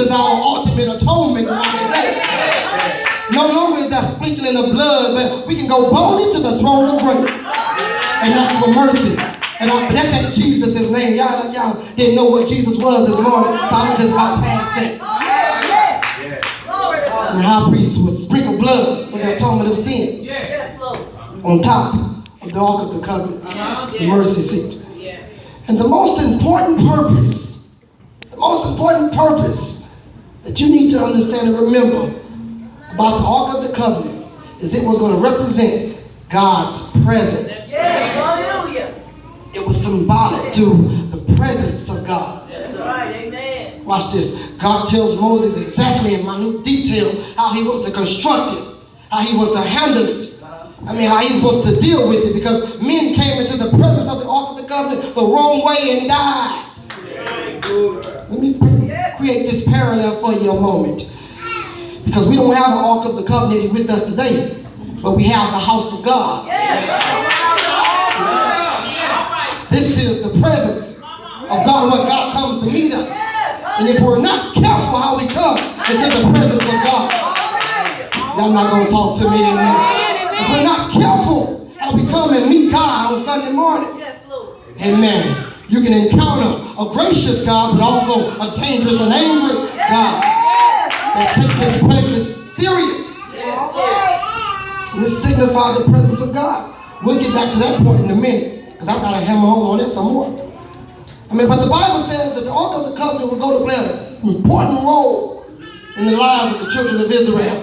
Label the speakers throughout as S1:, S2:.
S1: is our ultimate atonement today. No longer is that sprinkling of blood, but we can go boldly to the throne of grace and ask for mercy. And that's at Jesus' name. Y'all didn't know what Jesus was this morning, so I'm just about past that. And the high priest would sprinkle blood for the atonement of sin on top of the Ark of the Covenant, the mercy seat. And the most important purpose that you need to understand and remember about the Ark of the Covenant is it was going to represent God's presence.
S2: Hallelujah.
S1: It was symbolic to the presence of God.
S2: That's right, amen.
S1: Watch this. God tells Moses exactly in minute detail how he was to construct it, how he was to handle it. How he was to deal with it, because men came into the presence of the Ark of the Covenant the wrong way and died. Let me create this parallel for you a moment. Because we don't have an Ark of the Covenant with us today, but we have the house of God. This is the presence of God, where God comes to meet us. And if we're not careful how we come into the presence of God, y'all not going to talk to me anymore. If we're not careful how we come and meet God on Sunday morning, amen, you can encounter a gracious God, but also a dangerous and angry God that takes his presence serious. And this signifies the presence of God. We'll get back to that point in a minute, because I've got to hammer home on it some more. But the Bible says that the Ark of the Covenant will go to play an important role in the lives of the children of Israel.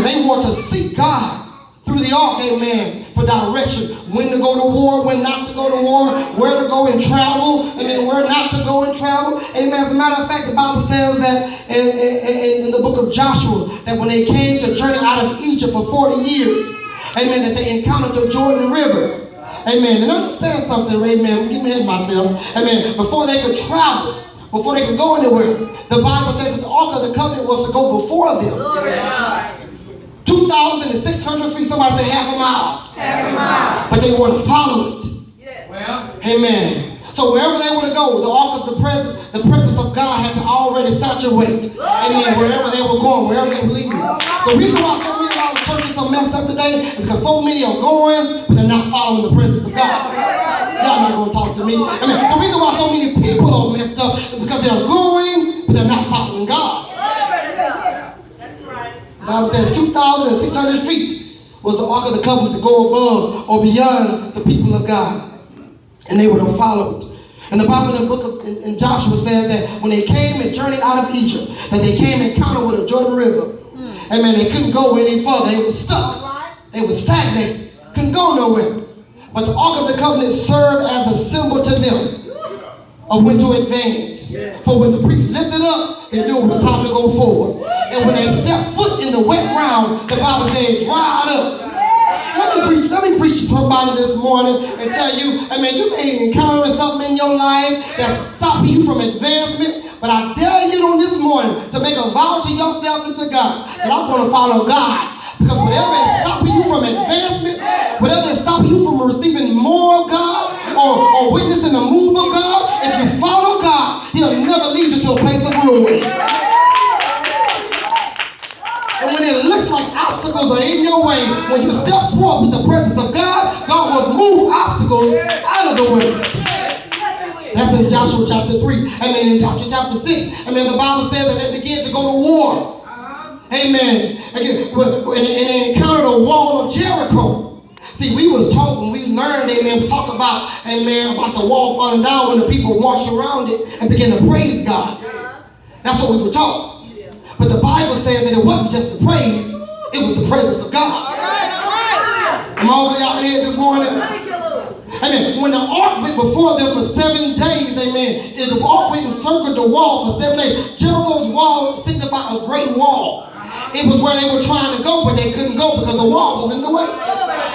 S1: They want to seek God through the Ark, amen, for direction. When to go to war, when not to go to war, where to go and travel, where not to go and travel. Amen. As a matter of fact, the Bible says that in the book of Joshua, that when they came to journey out of Egypt for 40 years, amen, that they encountered the Jordan River. Amen. And understand something, amen, I'm getting ahead of myself. Amen. Before they could travel, before they could go anywhere, the Bible says that the Ark of the Covenant was to go before them. 2,600 feet, somebody say half a mile.
S2: Half a mile.
S1: But they were to follow it.
S2: Yes.
S1: Amen. So wherever they were to go, the Ark of the presence of God had to already saturate. Amen. Wherever they were going, wherever they were leading. The reason why so many of our churches are messed up today is because so many are going, but they're not following the presence of God. Y'all not going to talk to me. The reason why so many people are messed up is because they're going, but they're not following God.
S2: That's right.
S1: The Bible says 2,600 feet was the Ark of the Covenant to go above or beyond the people of God. And they were to follow it. And the Bible in the book of in Joshua says that when they came and journeyed out of Egypt, that they came and encountered with the Jordan River. Amen. They couldn't go any further. They were stuck. They were stagnated. Couldn't go nowhere. But the Ark of the Covenant served as a symbol to them of when to advance. For when the priest lifted up, they knew it was time to go forward. And when they stepped foot in the wet ground, the Bible said it dried up. Let me preach to somebody this morning and tell you, you may be encountering something in your life that's stopping you from advancement, but I dare you on this morning to make a vow to yourself and to God that I'm going to follow God. Because whatever is stopping you from advancement, whatever is stopping you from receiving more of God or witnessing the move of God, if you follow God, He'll never lead you to a place of ruin. And when it looks like obstacles are in your way, when you step forth with the presence of God, God will move obstacles out of the way. That's in Joshua chapter 3. In Joshua chapter 6. The Bible says that they began to go to war. Amen. And they encountered a wall of Jericho. See, we was taught when we learned, we talked about, about the wall falling down when the people marched around it and began to praise God. That's what we were taught. But the Bible says that it wasn't just the praise, it was the presence of God. Am I over y'all here this morning? When the ark went before them for 7 days, the ark went and circled the wall for 7 days. Jericho's wall signified a great wall. It was where they were trying to go, but they couldn't go because the wall was in the way.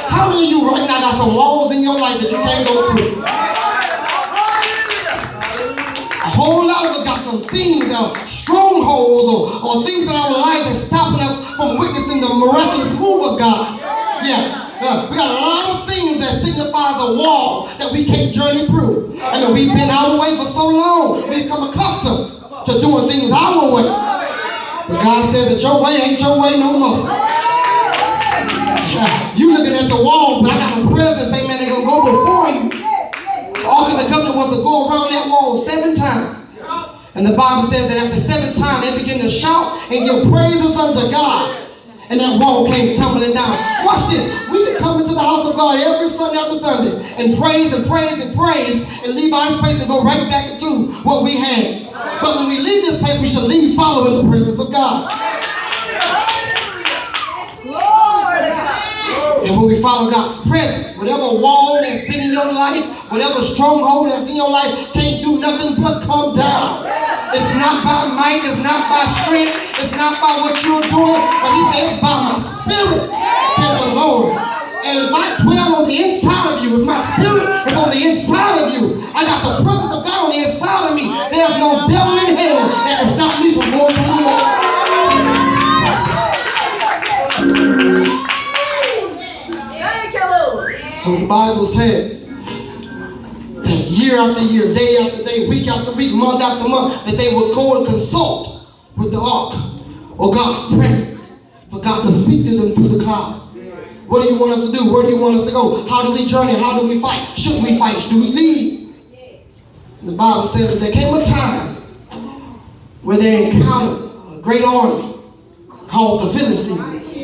S1: How many of you right now got some walls in your life that you can't go through? A whole lot of us got some things, strongholds or things in our lives that's stopping us from witnessing the miraculous move of God. We got a lot of things that signifies a wall that we can't journey through. We've been out of the way for so long, we've become accustomed to doing things our God says that your way ain't your way no more. You looking at the wall, but I got a presence, amen, they're going to go before you. The Ark of the Covenant was to go around that wall 7 times. And the Bible says that after 7 times, they begin to shout and give praises unto God. And that wall came tumbling down. Watch this. We can come into the house of God every Sunday after Sunday and praise and praise and praise and leave our space and go right back into what we had. But when we leave this place, we should leave following the presence of God. And when we follow God's presence, whatever wall that's been in your life, whatever stronghold that's in your life, can't do nothing but come down. It's not by might, it's not by strength, it's not by what you're doing, but he said it's by my spirit, says the Lord. And if I dwell on the inside of you, if my spirit is on the inside of you, I got the presence of God on the inside of me. There's no devil in hell that can stop me from going to the Lord. So the Bible says that year after year, day after day, week after week, month after month, that they would go and consult with the ark or God's presence for God to speak to them through the cloud. What do you want us to do? Where do you want us to go? How do we journey? How do we fight? Should we fight? Should we lead? And the Bible says that there came a time where they encountered a great army called the Philistines.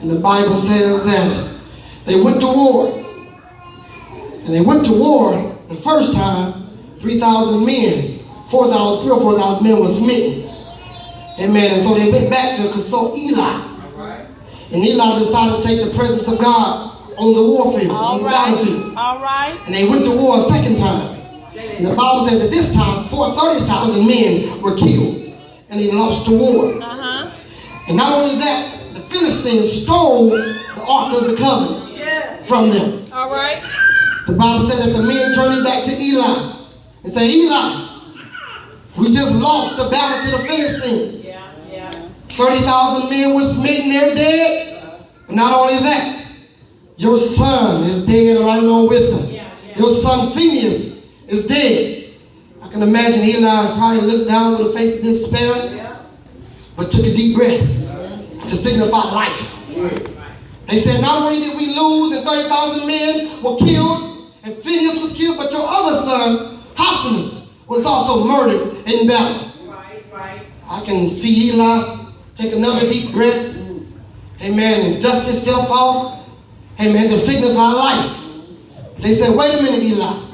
S1: And the Bible says that they went to war. And they went to war the first time, 3,000 men, 3,000 or 4,000 men were smitten. Amen. And so they went back to consult Eli. And Eli decided to take the presence of God on the warfield, on the battlefield.
S2: All right.
S1: And they went to war a second time. And the Bible said that this time, 30,000 men were killed. And they lost the war. And not only that, the Philistines stole the Ark of the Covenant from them.
S2: All right.
S1: The Bible said that the men journeyed back to Eli and said, Eli, we just lost the battle to the Philistines. 30,000 men were smitten, they're dead. But not only that, your son is dead right along with them. Your son Phineas is dead. I can imagine Eli probably looked down with a face of despair, but took a deep breath to signify life. They said, not only did we lose and 30,000 men were killed and Phineas was killed, but your other son, Hophnius, was also murdered in battle. I can see Eli take another deep breath, amen, and dust himself off, amen, to signify life. They said, wait a minute, Eli.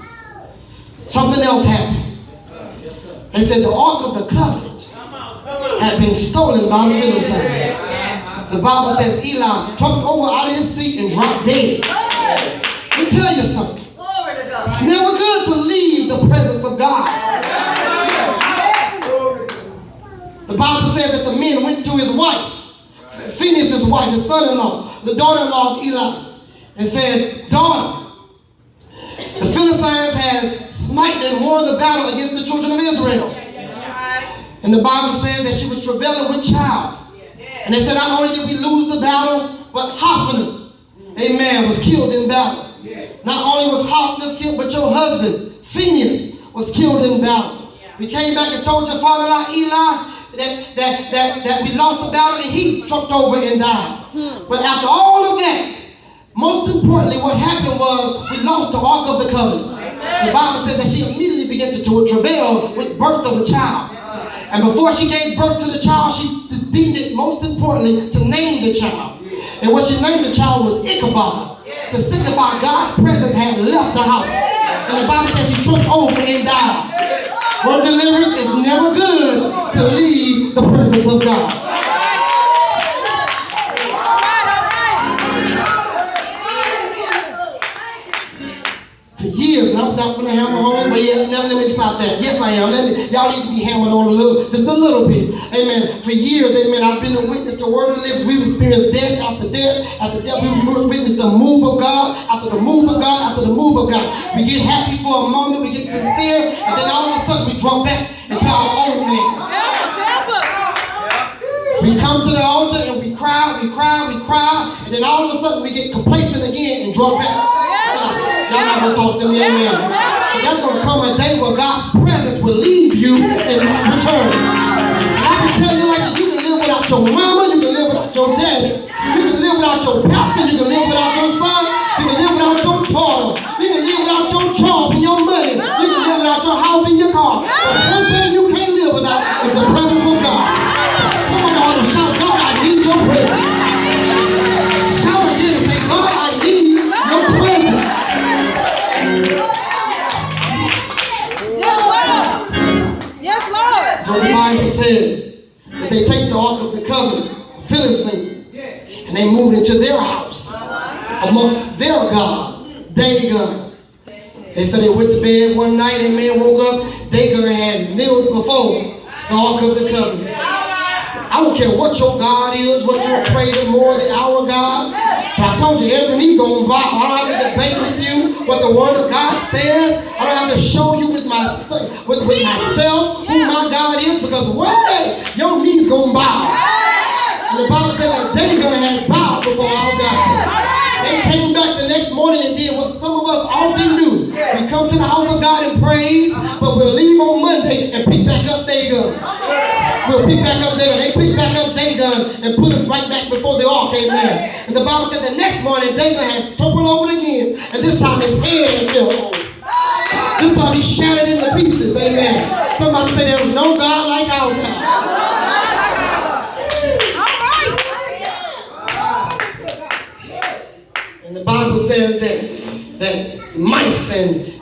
S1: Something else happened. They said the Ark of the Covenant had been stolen by the Philistines. The Bible says Eli jumped over out of his seat and dropped dead. Let me tell you something. It's never good to leave the presence of God. The Bible says that the men went to his wife, Phineas' wife, his son-in-law, the daughter-in-law of Eli, and said, daughter, the Philistines has smitten and won the battle against the children of Israel. And the Bible says that she was travailing with child. And they said, not only did we lose the battle, but Hophnius, amen, was killed in battle. Not only was Hophnius killed, but your husband, Phineas, was killed in battle. We came back and told your father-in-law, Eli, that we lost the battle and he trucked over and died. But after all of that, most importantly, what happened was we lost the Ark of the Covenant. The Bible said that she immediately began to travail with birth of a child. And before she gave birth to the child, she deemed it most importantly to name the child. And what she named the child was Ichabod, to signify God's presence had left the house. And the Bible says she tripped over and died. For deliverance is never good to leave the presence of God. For years, and I'm not going to hammer home, but yeah, never let me stop that. Yes, I am. Y'all need to be hammered on just a little bit. Amen. For years, amen, I've been a witness to word of lips. We've experienced death after death after death. We've witnessed the move of God after the move of God after the move of God. We get happy for a moment, we get sincere, and then all of a sudden we drop back into our old man. We come to the altar and we cry, and then all of a sudden we get complacent again and drop back. Y'all not gonna talk to me, amen. So there's gonna come a day where God's presence will leave you and return. And I can tell you like So the Bible says that they take the Ark of the Covenant, Philistines, and they move into their house amongst their God, Dagon. They said they went to bed one night, amen, woke up, Dagon had kneeled before the Ark of the Covenant. I don't care what your God is, what you're praising more than our God. But I told you, every knee gonna bow. I don't have to debate with you what the Word of God says. I don't have to show you with myself who my God is, because one day your knees gonna bow. And the Bible says that Dagon had bowed before our God. They came back the next morning and did what some of us often do. We come to the house of God and praise, but we'll leave on Monday and pick back up Dagon. We'll pick back up Dagon. They picked back up Dagon and put us right back before the ark, amen. And the Bible said the next morning Dagon had toppled over again, and this time his head fell over. This time he shattered into pieces, amen. Somebody said there's no God like our God. And the Bible says that mice and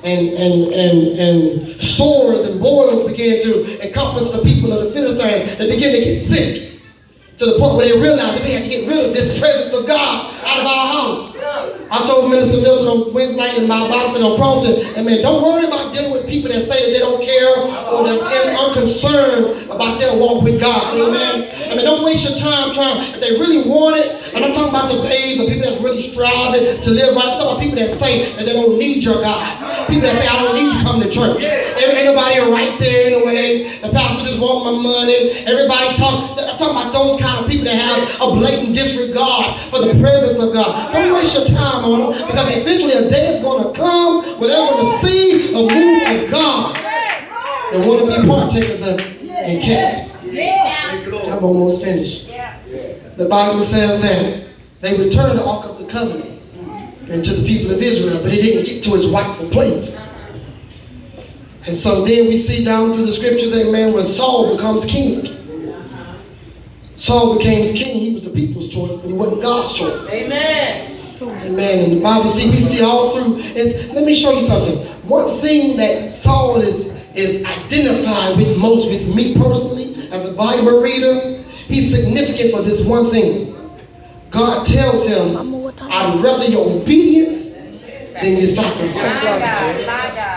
S1: sores and boils began to encompass the people of the Philistines. They began to get sick to the point where they realized that they had to get rid of this presence of God out of our house. I told Minister Milton on Wednesday night in my Bible study on prompting, amen, don't worry about dealing with people that say that they don't care or that's unconcerned about their walk with God, amen. I mean, don't waste your time trying, if they really want it, and I'm talking about the babes, the people that's really striving to live right. I'm talking about people that say that they don't need your God. People that say, I don't need to come to church. Ain't nobody right there in a way. The pastor just want my money. Everybody talk. I'm talking about those kind of people that have a blatant disregard for the presence of God. Don't waste your time on them, because eventually a day is going to come where they're going to see a move of God and want to be partakers of and kept. I'm almost finished. The Bible says that they returned the Ark of the Covenant into the people of Israel, but it didn't get to its rightful place. And so then we see down through the scriptures, amen, when Saul becomes king. Saul became king. He was the people's choice, but he wasn't God's choice.
S2: Amen.
S1: Amen. And the Bible, we see all through. Let me show you something. One thing that Saul is identified with most, with me personally, as a Bible reader, he's significant for this one thing. God tells him, I'd rather your obedience than your sacrifice.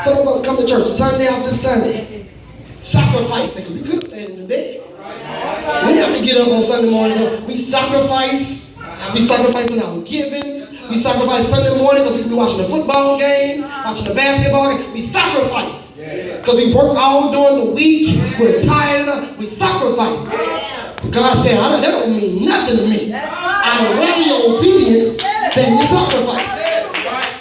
S1: Some of us come to church Sunday after Sunday, sacrificing. We could stand in the bed. We have to get up on Sunday morning. We sacrifice. We sacrifice in our giving. We sacrifice Sunday morning because we be watching a football game, watching a basketball game. We sacrifice. Because we work all during the week. We're tired enough. We sacrifice. God said, that don't mean nothing to me. I'd rather your obedience than your sacrifice.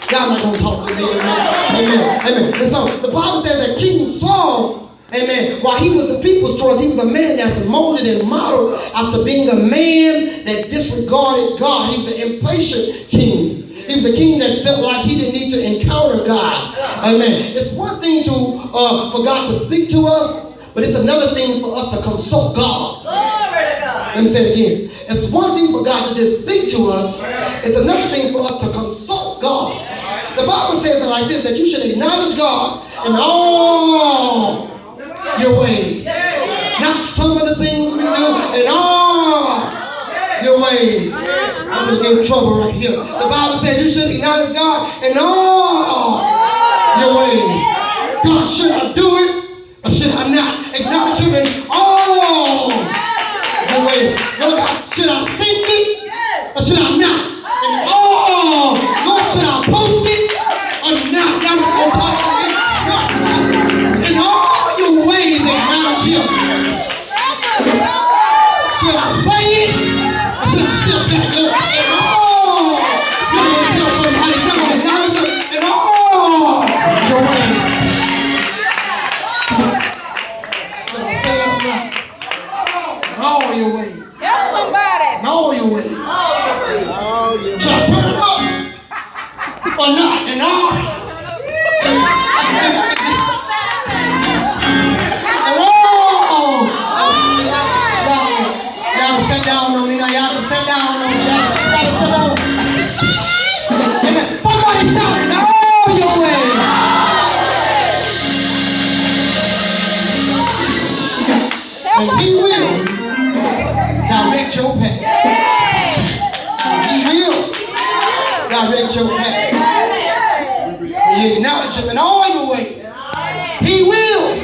S1: God not going to talk to me. Amen. Amen. And so the Bible says that King Saul, amen, while he was the people's choice, he was a man that's molded and modeled after being a man that disregarded God. He was an impatient king. He was a king that felt like he didn't need to encounter God. Amen. It's one thing for God to speak to us, but it's another thing for us to consult God.
S2: Glory to God.
S1: Let me say it again. It's one thing for God to just speak to us. It's another thing for us to consult God. The Bible says it like this, that you should acknowledge God in all your ways. Not some of the things we do, in all your ways. I'm going to get in trouble right here. The Bible says you should acknowledge God in all your ways. God, should I do it or should I not? Acknowledge him in all your ways. Lord God, should I sing it or should I not? In all, Lord, should I post it or not? God is going to talk to me. In all your ways, acknowledge him. Should I say it or should I sit back? Lord, in all, you're going to tell somebody, acknowledge him in all your ways. Should I say it or not? In all your ways. And he will direct your path. He will direct your path. You acknowledge him in all your ways. He will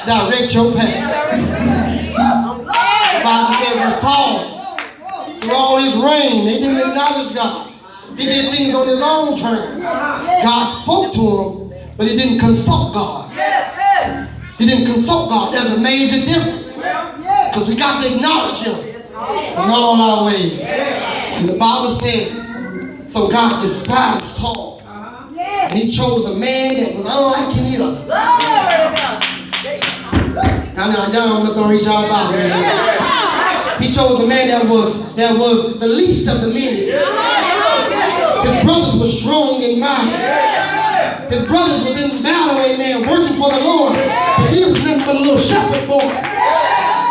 S1: direct your path. The Bible says that Saul, through all his reign, he didn't acknowledge God. He did things on his own terms. God spoke to him, but he didn't consult God. He didn't consult God. There's a major difference. Because we got to acknowledge him in all our ways. And the Bible says, so God despised Saul. And he chose a man that was unlike any other. Now, y'all must don't reach our Bible. He chose a man that was the least of the many. His brothers were strong in mind. His brothers was in battle, amen, working for the Lord. But he was nothing but a little shepherd boy.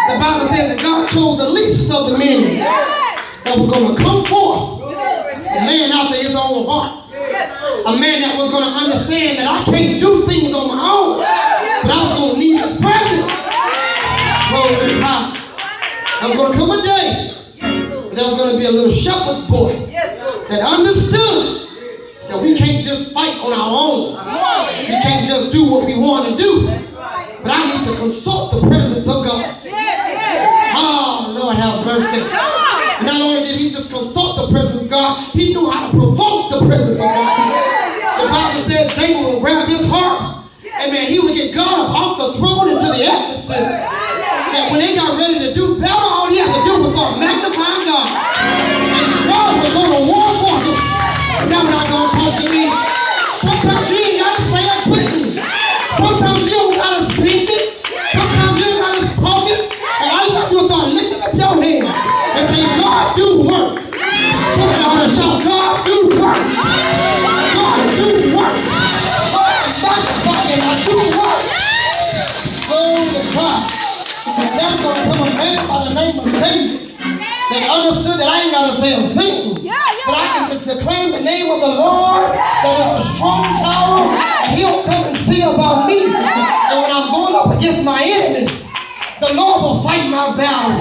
S1: The Bible says that God chose the least of the many that was going to come forth. A man after his own heart. A man that was going to understand that I can't do things on my own. But I was going to need his presence. Glory to God. There was going to come a day that there was going to be a little shepherd's boy that understood that we can't just fight on our own. We can't just do what we want to do. But I need to consult the presence of God. Oh, Lord have mercy. And not only did he just consult the presence of God, he knew how to provoke the presence of God. The Bible says David would grab his harp. Amen. He would get God off the throne into the atmosphere. And when they got ready to do battle, all he had to do was start magnifying God. And God was going to war for him. Y'all not going to talk to me. Sometimes you ain't got to say it quickly. Sometimes you don't got to speak it. Sometimes you don't got to talk it. And all you got to do is start lifting up your hands and say, God, do work. Somebody ought to shout, God, do work. God, do work. Magnifying, I do work. Glory to God. There's going to come a man by the name of David that understood that I ain't got to say a thing. But I can just declaim the name of the Lord that is a strong tower, and he'll come and see about me. And when I'm going up against my enemies, the Lord will fight my battles.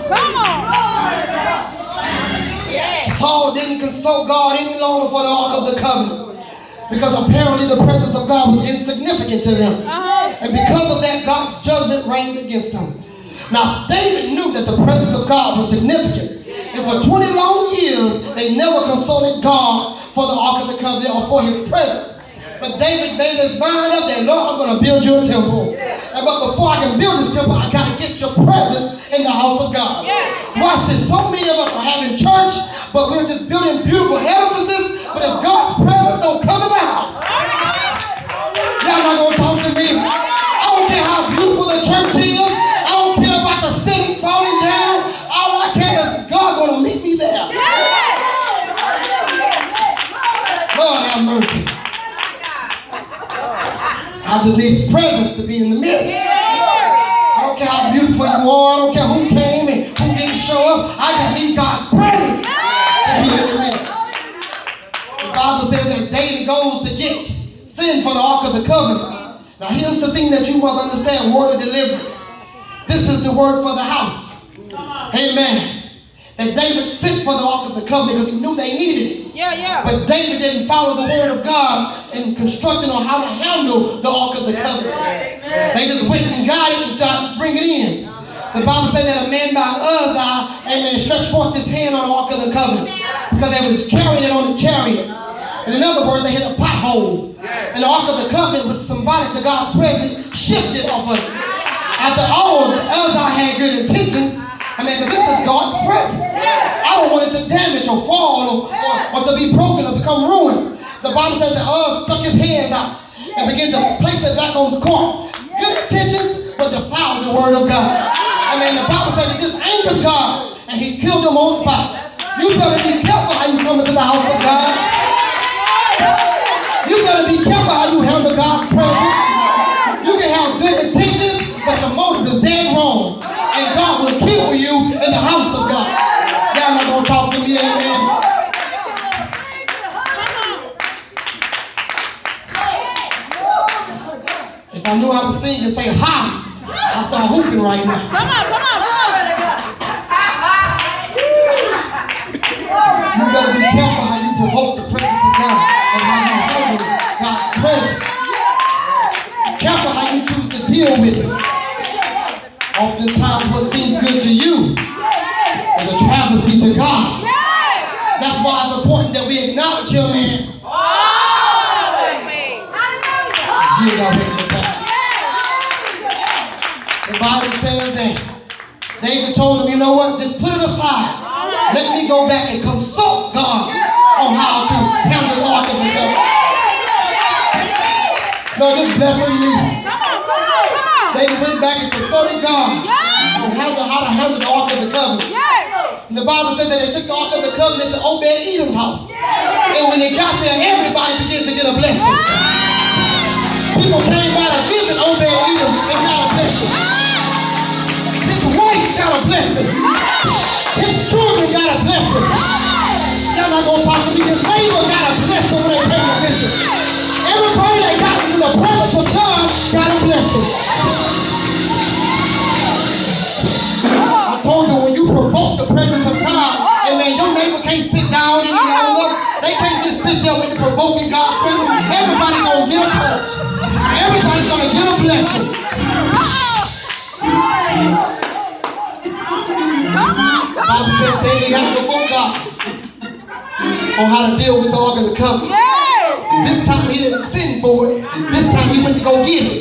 S3: Come on.
S1: Saul didn't consult God any longer for the Ark of the Covenant, because apparently the presence of God was insignificant to them. And because of that, God's judgment reigned against them. Now, David knew that the presence of God was significant. And for 20 long years, they never consulted God for the Ark of the Covenant or for his presence. But David made his mind up that, Lord, I'm going to build you a temple. But before I can build this temple, I got to get your presence in the house of God. Watch this. So many of us are having church, but we're just building beautiful edifices. But if God's presence don't come in the house, y'all not going to talk to me. I don't care how beautiful the church is. I don't care about the city falling down. All I care is God going to meet me there. Lord have mercy. I just need his presence to be in the midst. I don't care how beautiful you are. I don't care who came and who didn't show up. I just need God's presence to be in the midst. The Bible says that David goes to get sin for the Ark of the Covenant. Now here's the thing that you must understand, word of deliverance. This is the word for the house. Amen. And David sent for the Ark of the Covenant because he knew they needed it. But David didn't follow the word of God in constructing on how to handle the Ark of the Covenant. They just went and got it and tried to bring it in. The Bible said that a man by Uzzah, amen, stretched forth his hand on the Ark of the Covenant because they was carrying it on the chariot. And in other words, they hit a pothole. And the Ark of the Covenant, which is symbolic to God's presence, shifted off of it. After all, Uzzah had good intentions. I mean, because this is God's presence. I don't want it to damage or fall or to be broken or become ruined. The Bible says that Uzzah stuck his hands out and began to place it back on the court. Good intentions, but defiled the word of God. I mean, the Bible says that this angered God and he killed him on spot. You better be careful how you come into the house of God. You better be careful how you handle God's presence. You can have good intentions, but your motive is dead wrong. And God will kill you in the house of God. Y'all not going to talk to me, amen. If I knew how to sing and say hi, I start hooping right now.
S3: Come on, come on, come on.
S1: You better be careful how you provoke the presence of God and how you handle God's presence. Careful how you choose to deal with it. Oftentimes what seems good to you is a travesty to God. That's why it's important that we acknowledge him, man. The Bible says that David told him, you know what, just put it aside. Let me go back and consult God on how to handle the ark of the covenant. No, this blessing me. David went back and consulted God on how to handle the ark of the covenant. And the Bible says that they took the ark of the covenant to Obed-Edom's house. And when they got there, everybody began to get a blessing. People came by to visit Obed-Edom and got a blessing. His wife got a blessing. His children got a blessing. Y'all not gonna talk to me. His neighbor got a blessing when they came to visit. Everybody that got into the presence of God got a blessing. I told you when you provoke the presence of God, and man, your neighbor can't sit down any longer. They can't just sit there when you're provoking God's presence. Everybody's gonna get a touch. Everybody's gonna get a blessing. Bible says David has to provoke God on how to deal with the ark of the covenant. This time he didn't sin for it. This time he went to go get it.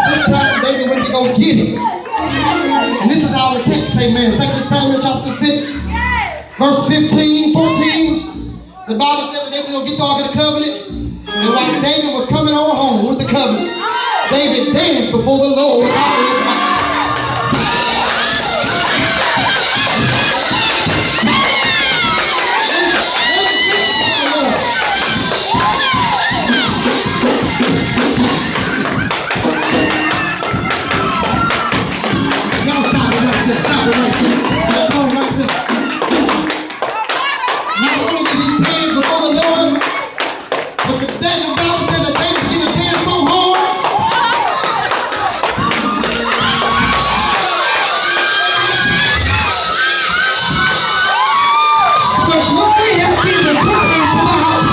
S1: This time David went to go get it. And this is our text, amen. 2 Samuel chapter 6, verse 15, 14. The Bible says that they were going to get the ark of the covenant. And while David was coming on home with the covenant, David danced before the Lord with all his might. Now stop it right there. Stop it right there. Let's go right there. Not only did he dance before the Lord, but the second Bible said that they began to dance so hard. So glory has been returned into the house.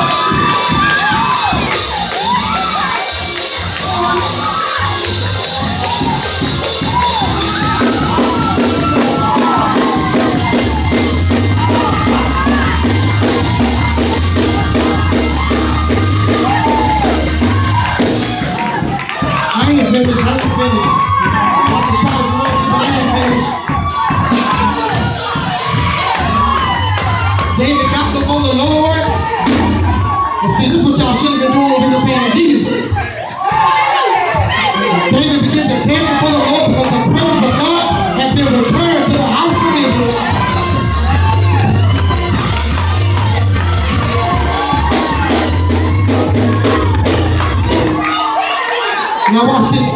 S1: I ain't finished. I ain't finished. Watch the shout of the Lord, but I ain't finished. David got before the Lord. And see, this is what y'all should have been doing over the saying Jesus. David began to dance before the Lord because the presence of God had been returned to the house of Israel. Now watch this.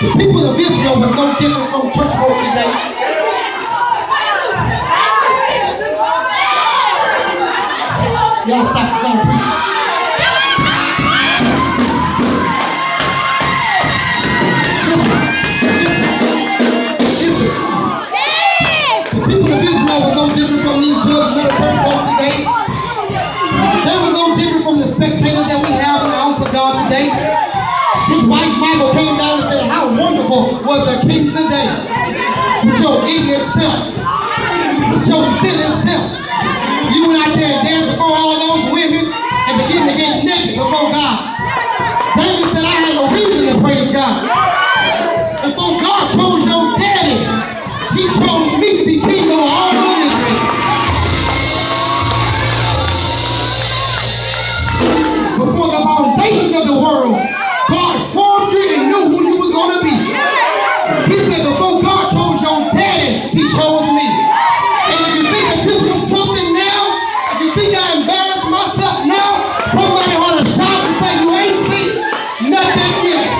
S1: The people of Israel was no different from church folk today. Y'all stop trying to preach. Listen. The people of Israel was no different from these church folk today. They were no different from the spectators that we have in the house of God today. His wife Michael came down and said, how wonderful was the king today. With your ignorant self. With your sinning self. You went out there and danced before all those women and began to get naked before God. David said, I had no reason to praise God. Before God chose your daddy, he chose me to be king over all of Israel. Before the foundation of the world, God formed you and knew who you was going to be. He said, before God chose your daddy, he chose me. And if you think that this was something now, if you think I embarrassed myself now, somebody ought to shout and say, you ain't seen nothing yet.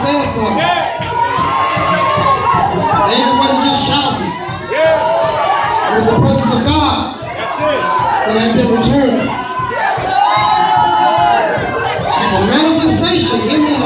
S1: said something. David wasn't just shouting. It was the presence of God that had been returned. And the manifestation in the